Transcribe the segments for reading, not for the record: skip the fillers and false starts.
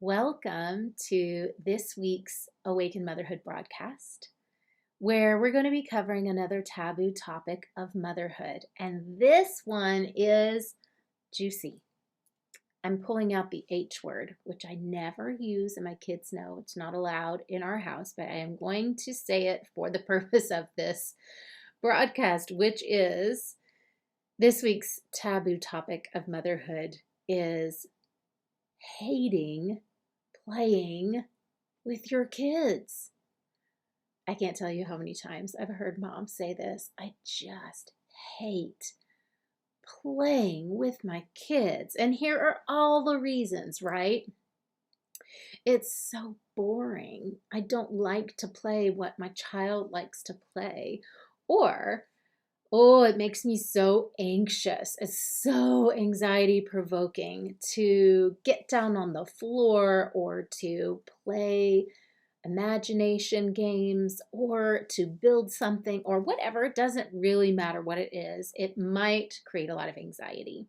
Welcome to this week's Awaken Motherhood broadcast, where we're going to be covering another taboo topic of motherhood. And this one is juicy. I'm pulling out the H word, which I never use, and my kids know it's not allowed in our house, but I am going to say it for the purpose of this broadcast, which is this week's taboo topic of motherhood is hating playing with your kids. I can't tell you how many times I've heard moms say this. I just hate playing with my kids. And here are all the reasons, right? It's so boring. I don't like to play what my child likes to play. Or oh, it makes me so anxious. It's so anxiety provoking to get down on the floor or to play imagination games or to build something or whatever. It doesn't really matter what it is. It might create a lot of anxiety.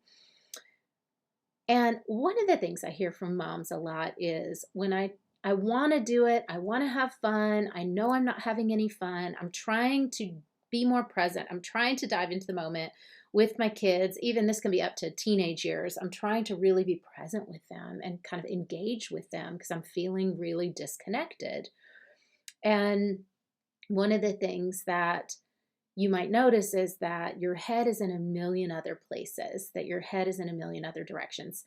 And one of the things I hear from moms a lot is when I want to do it, I want to have fun. I know I'm not having any fun. I'm trying to be more present. I'm trying to dive into the moment with my kids. Even this can be up to teenage years. I'm trying to really be present with them and kind of engage with them because I'm feeling really disconnected. And one of the things that you might notice is that your head is in a million other places, that your head is in a million other directions.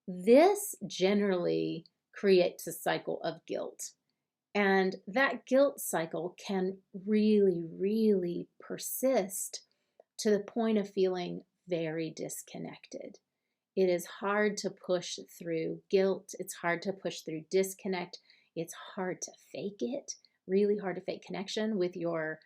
This generally creates a cycle of guilt. And that guilt cycle can really, really persist to the point of feeling very disconnected. It is hard to push through guilt. It's hard to push through disconnect. It's hard to fake it. Really hard to fake connection with your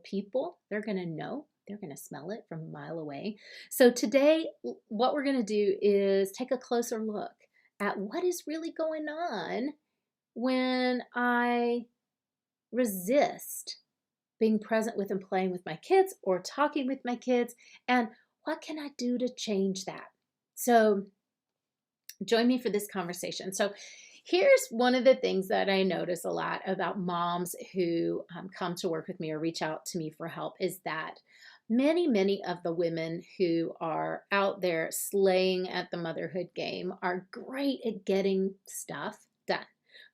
people. They're going to know. They're going to smell it from a mile away. So today, what we're going to do is take a closer look at what is really going on when I resist being present with and playing with my kids or talking with my kids, and what can I do to change that? So join me for this conversation. So here's one of the things that I notice a lot about moms who come to work with me or reach out to me for help is that many of the women who are out there slaying at the motherhood game are great at getting stuff done.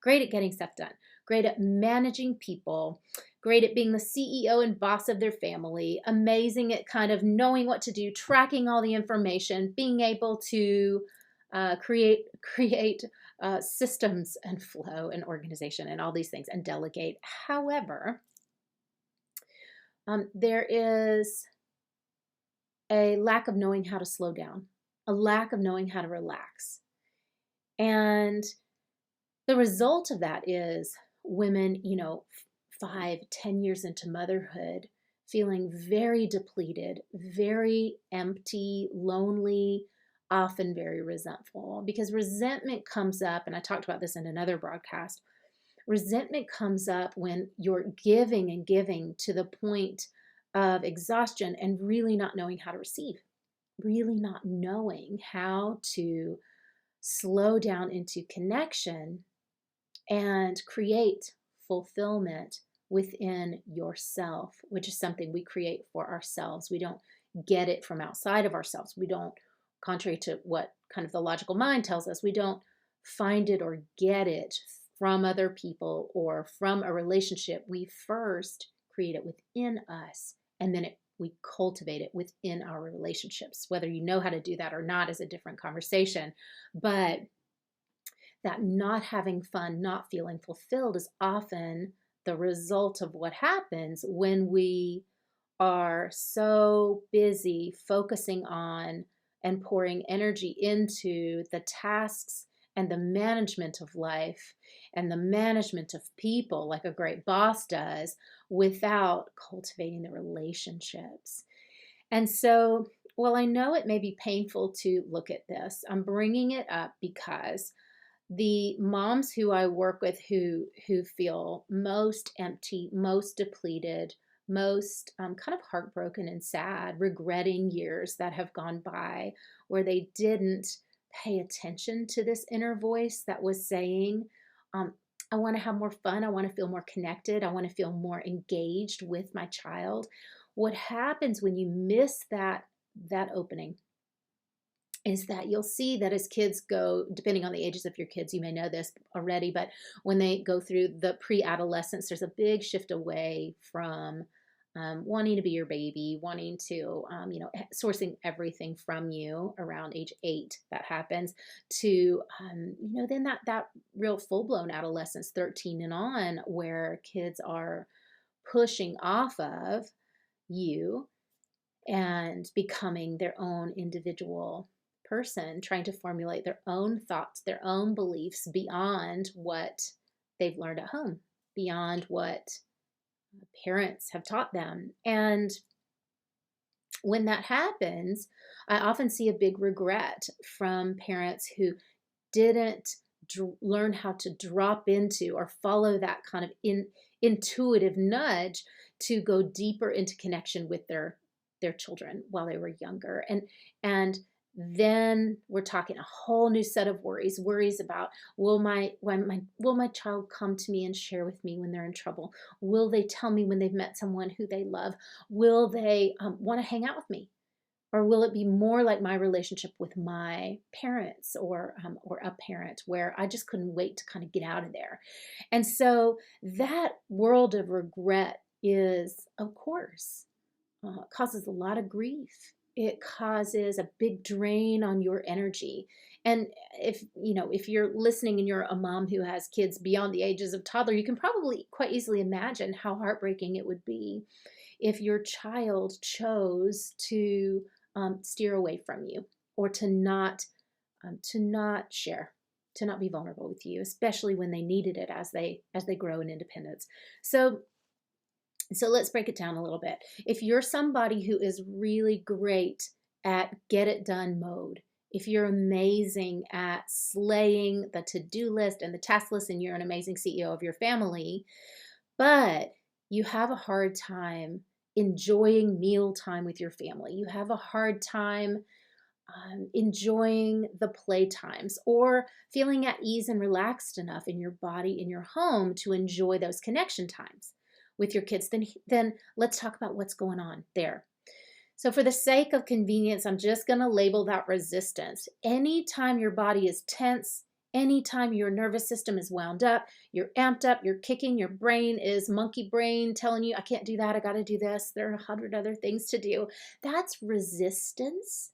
Great at getting stuff done, great at managing people, great at being the CEO and boss of their family, amazing at kind of knowing what to do, tracking all the information, being able to create systems and flow and organization and all these things and delegate. However, there is a lack of knowing how to slow down, a lack of knowing how to relax. And the result of that is women, 5, 10 years into motherhood, feeling very depleted, very empty, lonely, often very resentful. Because resentment comes up, and I talked about this in another broadcast. Resentment comes up when you're giving and giving to the point of exhaustion and really not knowing how to receive, really not knowing how to slow down into connection and create fulfillment within yourself, which is something we create for ourselves. We don't get it from outside of ourselves. We don't, contrary to what kind of the logical mind tells us, we don't find it or get it from other people or from a relationship. We first create it within us, and then we cultivate it within our relationships. Whether you know how to do that or not is a different conversation. But that not having fun, not feeling fulfilled is often the result of what happens when we are so busy focusing on and pouring energy into the tasks and the management of life and the management of people like a great boss does without cultivating the relationships. And so, while I know it may be painful to look at this, I'm bringing it up because the moms who I work with who feel most empty, most depleted, most kind of heartbroken and sad, regretting years that have gone by where they didn't pay attention to this inner voice that was saying, I want to have more fun. I want to feel more connected. I want to feel more engaged with my child. What happens when you miss that opening is that you'll see that as kids go, depending on the ages of your kids, you may know this already, but when they go through the pre-adolescence, there's a big shift away from wanting to be your baby, wanting to, sourcing everything from you around age 8, that happens, to, then that real full-blown adolescence, 13 and on, where kids are pushing off of you and becoming their own individual person, trying to formulate their own thoughts, their own beliefs beyond what they've learned at home, beyond what parents have taught them. And when that happens, I often see a big regret from parents who didn't learn how to drop into or follow that kind of intuitive nudge to go deeper into connection with their children while they were younger. And then we're talking a whole new set of worries about, will my child come to me and share with me when they're in trouble? Will they tell me when they've met someone who they love? Will they want to hang out with me? Or will it be more like my relationship with my parents or a parent, where I just couldn't wait to kind of get out of there? And so that world of regret is, of course, causes a lot of grief. It causes a big drain on your energy. And if you're listening and you're a mom who has kids beyond the ages of toddler, you can probably quite easily imagine how heartbreaking it would be if your child chose to steer away from you, or to not share, to not be vulnerable with you, especially when they needed it as they grow in independence. So let's break it down a little bit. If you're somebody who is really great at get it done mode, if you're amazing at slaying the to-do list and the task list, and you're an amazing CEO of your family, but you have a hard time enjoying meal time with your family, you have a hard time enjoying the play times, or feeling at ease and relaxed enough in your body, in your home, to enjoy those connection times with your kids, then let's talk about what's going on there. So for the sake of convenience, I'm just going to label that resistance. Anytime your body is tense, anytime your nervous system is wound up, you're amped up, you're kicking, your brain is monkey brain telling you, I can't do that, I got to do this, there are 100 other things to do. That's resistance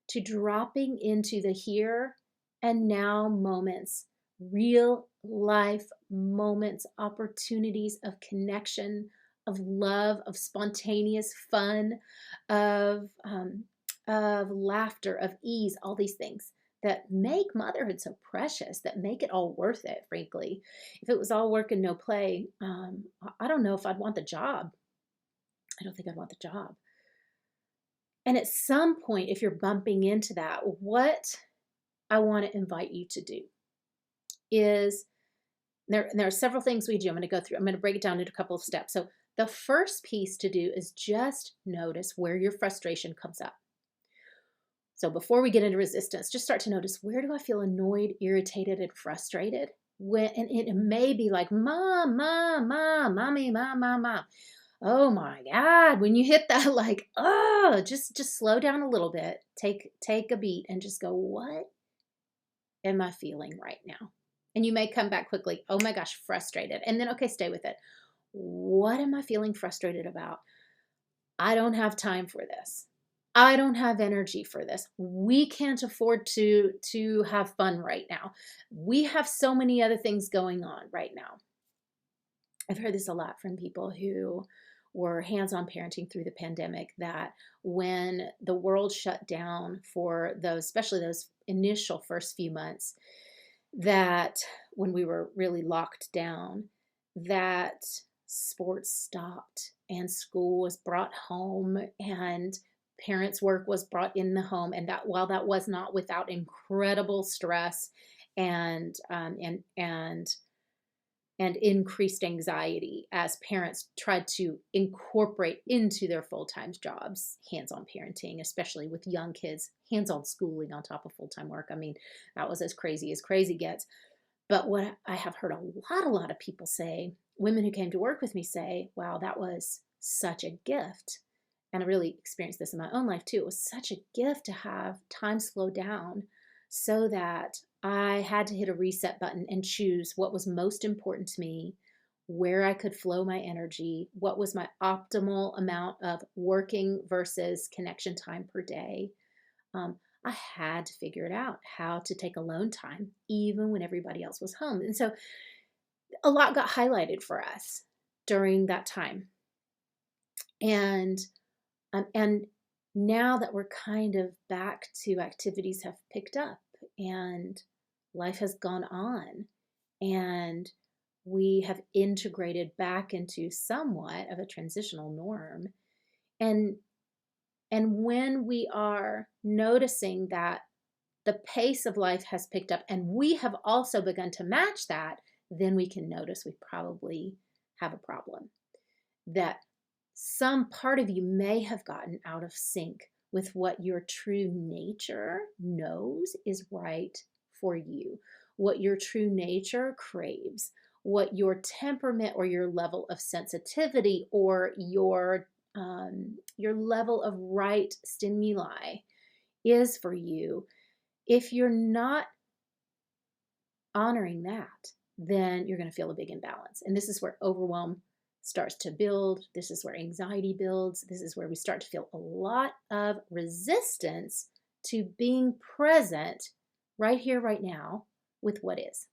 to dropping into the here and now moments, real life moments, opportunities of connection, of love, of spontaneous fun, of laughter, of ease, all these things that make motherhood so precious, that make it all worth it, frankly. If it was all work and no play, I don't know if I'd want the job. I don't think I'd want the job. And at some point, if you're bumping into that, what I want to invite you to do is, there are several things we do. I'm going to break it down into a couple of steps. So the first piece to do is just notice where your frustration comes up. So before we get into resistance, just start to notice, where do I feel annoyed, irritated, and frustrated? And it may be like, mom, mommy, mom. Oh my God, when you hit that, like, oh, just slow down a little bit, take a beat and just go, what am I feeling right now? And you may come back quickly, oh my gosh, frustrated. And then, okay, stay with it. What am I feeling frustrated about? I don't have time for this. I don't have energy for this. We can't afford to have fun right now. We have so many other things going on right now. I've heard this a lot from people who were hands-on parenting through the pandemic, that when the world shut down for those, especially those initial first few months, that when we were really locked down, that sports stopped and school was brought home and parents' work was brought in the home. And that, while that was not without incredible stress and and increased anxiety as parents tried to incorporate into their full-time jobs hands-on parenting, especially with young kids, hands-on schooling on top of full-time work. I mean, that was as crazy gets. But what I have heard a lot of people say, women who came to work with me say, wow, that was such a gift. And I really experienced this in my own life too. It was such a gift to have time slow down so that I had to hit a reset button and choose what was most important to me, where I could flow my energy, what was my optimal amount of working versus connection time per day. I had to figure it out, how to take alone time, even when everybody else was home. And so a lot got highlighted for us during that time. And now that we're kind of back to activities have picked up and life has gone on and we have integrated back into somewhat of a transitional norm. And when we are noticing that the pace of life has picked up and we have also begun to match that, then we can notice we probably have a problem. That some part of you may have gotten out of sync with what your true nature knows is right for you, what your true nature craves, what your temperament or your level of sensitivity or your level of right stimuli is for you. If you're not honoring that, then you're going to feel a big imbalance. And this is where overwhelm starts to build. This is where anxiety builds. This is where we start to feel a lot of resistance to being present right here, right now with what is.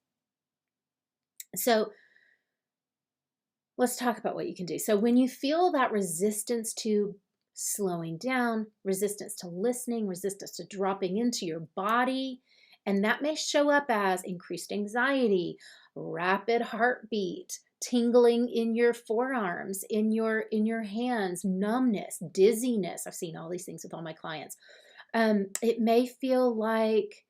So let's talk about what you can do. So when you feel that resistance to slowing down, resistance to listening, resistance to dropping into your body, and that may show up as increased anxiety, rapid heartbeat, tingling in your forearms, in your hands, numbness, dizziness. I've seen all these things with all my clients. It may feel like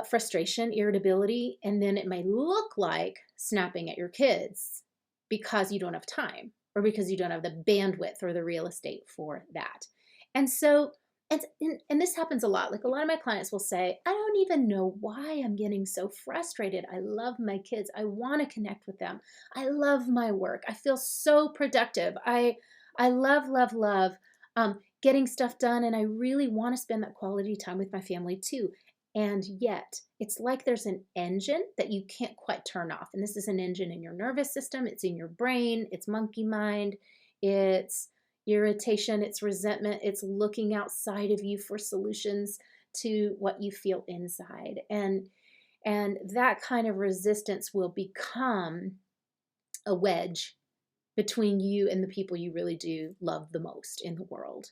frustration, irritability, and then it may look like snapping at your kids because you don't have time or because you don't have the bandwidth or the real estate for that. And so, and this happens a lot. Like a lot of my clients will say, I don't even know why I'm getting so frustrated. I love my kids. I want to connect with them. I love my work. I feel so productive. I love getting stuff done. And I really want to spend that quality time with my family too. And yet, it's like there's an engine that you can't quite turn off. And this is an engine in your nervous system. It's in your brain. It's monkey mind. It's irritation. It's resentment. It's looking outside of you for solutions to what you feel inside. And that kind of resistance will become a wedge between you and the people you really do love the most in the world.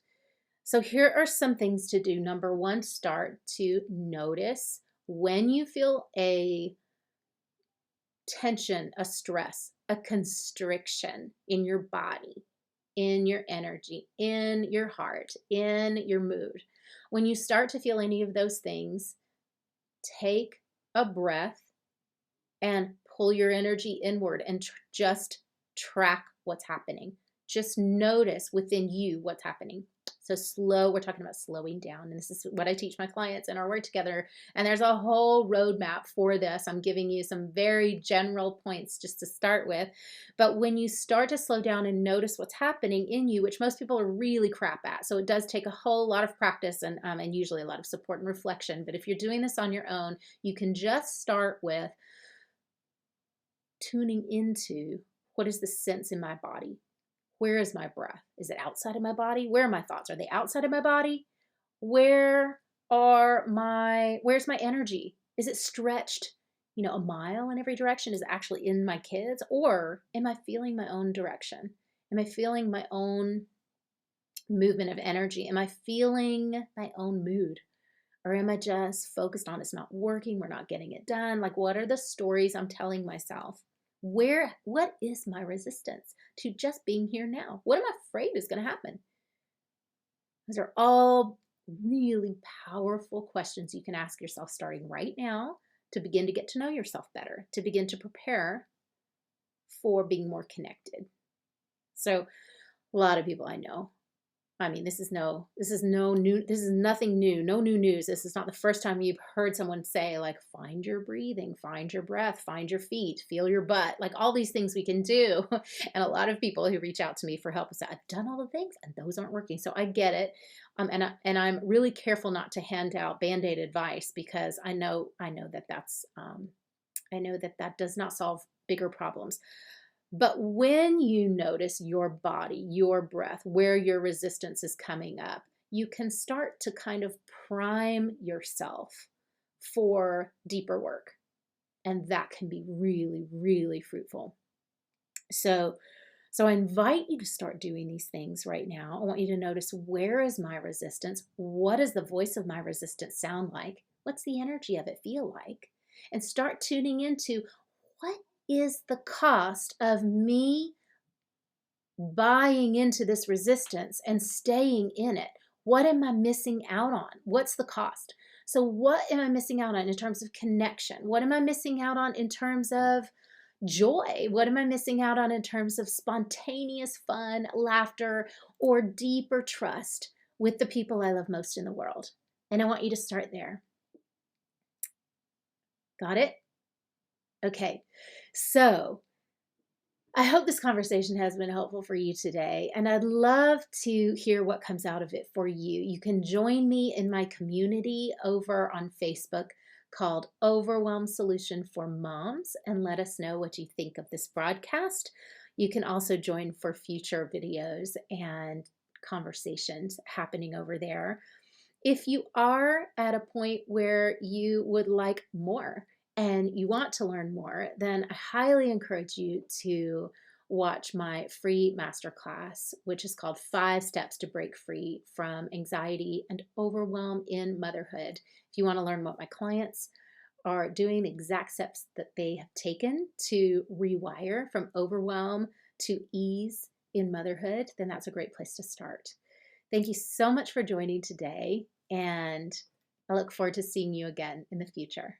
So here are some things to do. Number one, start to notice when you feel a tension, a stress, a constriction in your body, in your energy, in your heart, in your mood. When you start to feel any of those things, take a breath and pull your energy inward and just track what's happening. Just notice within you what's happening. So we're talking about slowing down. And this is what I teach my clients in our work together. And there's a whole roadmap for this. I'm giving you some very general points just to start with. But when you start to slow down and notice what's happening in you, which most people are really crap at. So it does take a whole lot of practice and usually a lot of support and reflection. But if you're doing this on your own, you can just start with tuning into what is the sense in my body. Where is my breath? Is it outside of my body? Where are my thoughts? Are they outside of my body? Where's my energy? Is it stretched, a mile in every direction? Is it actually in my kids? Or am I feeling my own direction? Am I feeling my own movement of energy? Am I feeling my own mood? Or am I just focused on it's not working, we're not getting it done? Like, what are the stories I'm telling myself? What is my resistance to just being here now? What am I afraid is going to happen? Those are all really powerful questions you can ask yourself starting right now to begin to get to know yourself better, to begin to prepare for being more connected. So a lot of people I know, I mean, this is nothing new, no new news. This is not the first time you've heard someone say, like, find your breathing, find your breath, find your feet, feel your butt, like all these things we can do. And a lot of people who reach out to me for help say, I've done all the things and those aren't working. So I get it. And I'm really careful not to hand out Band-Aid advice, because I know that that does not solve bigger problems. But when you notice your body, your breath, where your resistance is coming up, you can start to kind of prime yourself for deeper work. And that can be really, really fruitful. So I invite you to start doing these things right now. I want you to notice, where is my resistance? What does the voice of my resistance sound like? What's the energy of it feel like? And start tuning into, what is the cost of me buying into this resistance and staying in it? What am I missing out on? What's the cost? So what am I missing out on in terms of connection? What am I missing out on in terms of joy? What am I missing out on in terms of spontaneous fun, laughter, or deeper trust with the people I love most in the world? And I want you to start there. Got it? Okay. So I hope this conversation has been helpful for you today, and I'd love to hear what comes out of it for you. You can join me in my community over on Facebook called Overwhelm Solution for Moms, and let us know what you think of this broadcast. You can also join for future videos and conversations happening over there. If you are at a point where you would like more and you want to learn more, then I highly encourage you to watch my free masterclass, which is called 5 Steps to Break Free from Anxiety and Overwhelm in Motherhood. If you want to learn what my clients are doing, the exact steps that they have taken to rewire from overwhelm to ease in motherhood, then that's a great place to start. Thank you so much for joining today, and I look forward to seeing you again in the future.